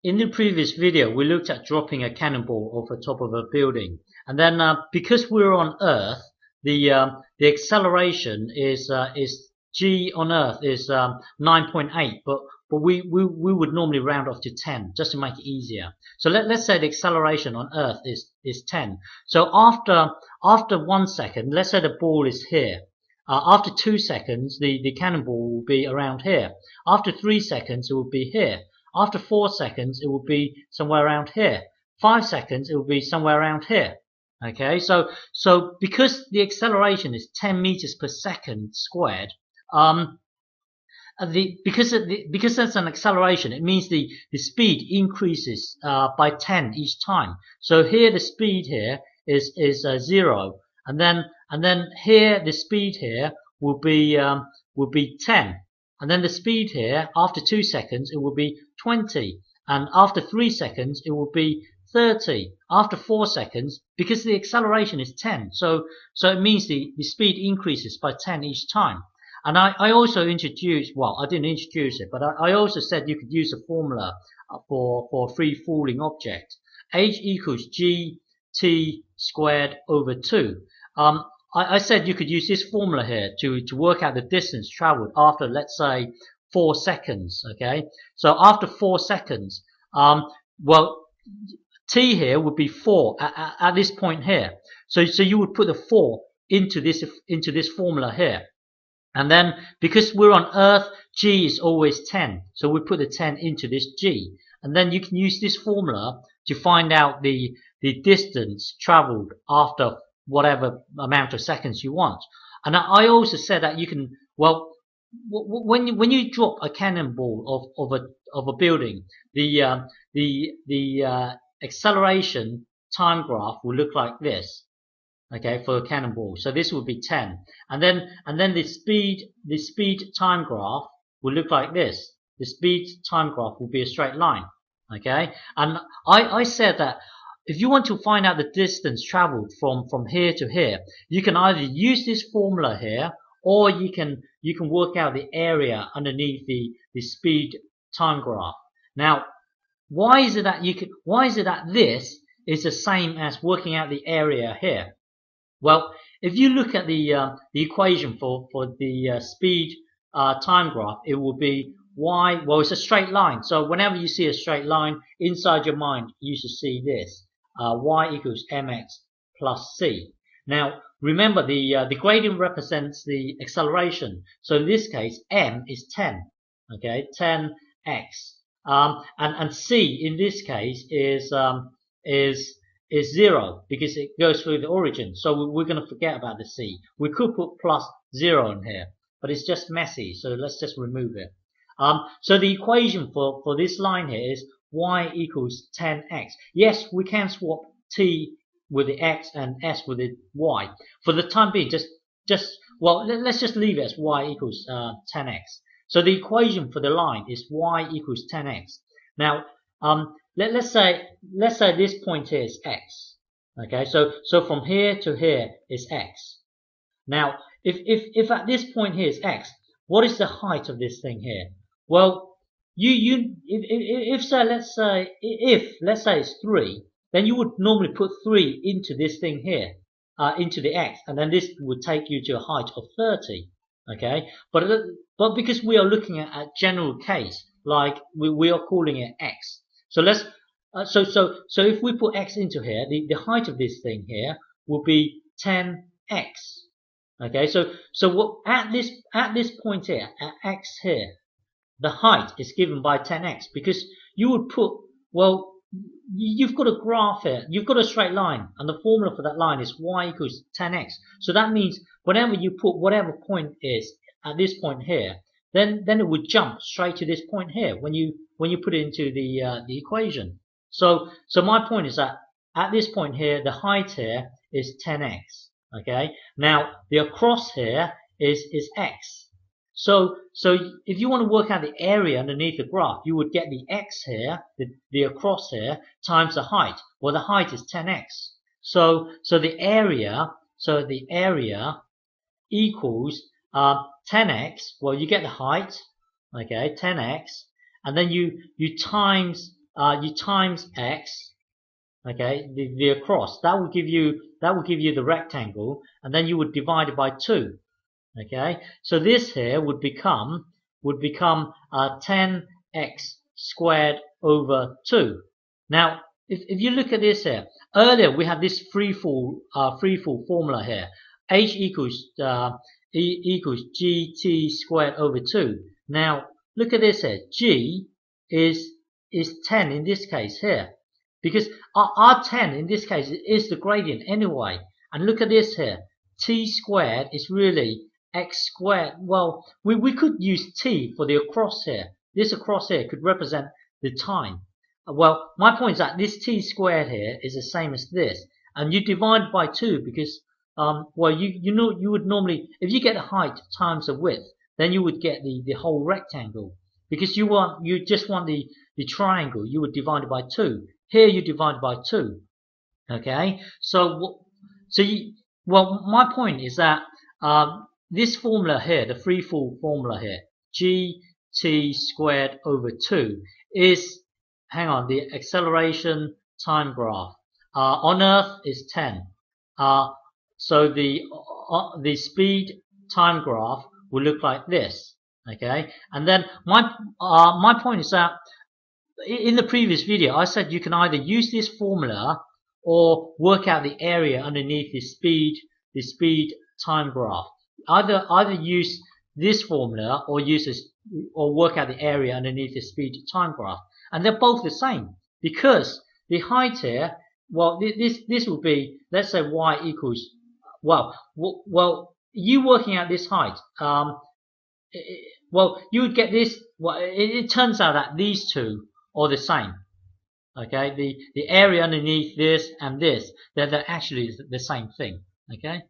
In the previous video, we looked at dropping a cannonball off the top of a building, and then because we're on Earth, the acceleration is g on Earth is 9.8, but we would normally round off to 10 just to make it easier. So let's say the acceleration on Earth is 10. So after 1 second, let's say the ball is here. After 2 seconds, the cannonball will be around here. After 3 seconds, it will be here. After 4 seconds, it will be somewhere around here. 5 seconds, it will be somewhere around here. Okay, so because the acceleration is 10 meters per second squared, because that's an acceleration, it means the speed increases by 10 each time. So here the speed here is 0, and then here the speed here will be 10, and then the speed here after 2 seconds it will be 20, and after 3 seconds it will be 30. After 4 seconds, because the acceleration is 10, so it means the speed increases by 10 each time. And I also introduced, well, I didn't introduce it, but I also said you could use a formula for a free falling object. H equals gt squared over 2. I said you could use this formula here to work out the distance traveled after, let's say, 4 seconds. Okay, so after 4 seconds, well, t here would be 4 at this point here. So you would put the 4 into this formula here. And then, because we're on Earth, g is always 10. So we put the 10 into this g. And then you can use this formula to find out the distance traveled after whatever amount of seconds you want. And I also said that you can, well, when you drop a cannonball of a building, the acceleration time graph will look like this. Okay, for a cannonball. So this would be 10, and then the speed time graph will look like this. The speed time graph will be a straight line. Okay, and I said that if you want to find out the distance traveled from here to here, you can either use this formula here, or you can work out the area underneath the speed time graph. Now, why is it that this is the same as working out the area here? Well, if you look at the equation for the speed time graph, it will be y. Well, it's a straight line. So whenever you see a straight line inside your mind, you should see this: y equals mx plus c. Now, remember the gradient represents the acceleration. So in this case, m is 10. Okay, 10x. And c in this case is 0 because it goes through the origin. So we're going to forget about the c. We could put plus 0 in here, but it's just messy. So let's just remove it. So the equation for this line here is y equals 10x. Yes, we can swap t with the x and s with the y. For the time being, well, let's just leave it as y equals 10x. So the equation for the line is y equals 10x. Now, let's say this point here is x. Okay, so from here to here is x. Now, if at this point here is x, what is the height of this thing here? Well, let's say it's 3, then you would normally put 3 into this thing here, into the x, and then this would take you to a height of 30. Okay, but because we are looking at a general case, like we are calling it x. So let's so if we put x into here, the height of this thing here will be 10x. Okay, so what at this point here, at x here, the height is given by 10x, because you would put, well, you've got a graph here, you've got a straight line, and the formula for that line is y equals 10x. So that means whenever you put whatever point is at this point here, then it would jump straight to this point here when you put it into the equation. So my point is that at this point here, the height here is 10x. Okay, now the across here is x. So if you want to work out the area underneath the graph, you would get the x here, the across here, times the height. Well, the height is 10x. So the area equals 10x. Well, you get the height, okay, 10x, and then you times you times x, okay, the across, that will give you the rectangle, and then you would divide it by 2. Okay, so this here would become 10x squared over 2. Now, if you look at this here, earlier we had this free fall formula here. H equals equals gt squared over 2. Now, look at this here. G is 10 in this case here, because our 10 in this case is the gradient anyway. And look at this here. T squared is really x squared. Well, we could use t for the across here. This across here could represent the time. Well, my point is that this t squared here is the same as this, and you divide by 2 because well, you would normally, if you get the height times the width, then you would get the whole rectangle, because you just want the triangle. You would divide it by 2. Here you divide by 2. Okay, well, my point is that this formula here, the free fall formula here, gt squared over 2 is, hang on, the acceleration time graph. On Earth is 10. So the speed time graph will look like this. Okay, and then my point is that in the previous video I said you can either use this formula or work out the area underneath the speed time graph. Either use this formula or work out the area underneath the speed time graph, and they're both the same, because the height here, well, this will be, let's say y equals, well, you working out this height, well, you would get this. Well, it turns out that these two are the same. Okay, the area underneath this and this, they're actually the same thing. Okay.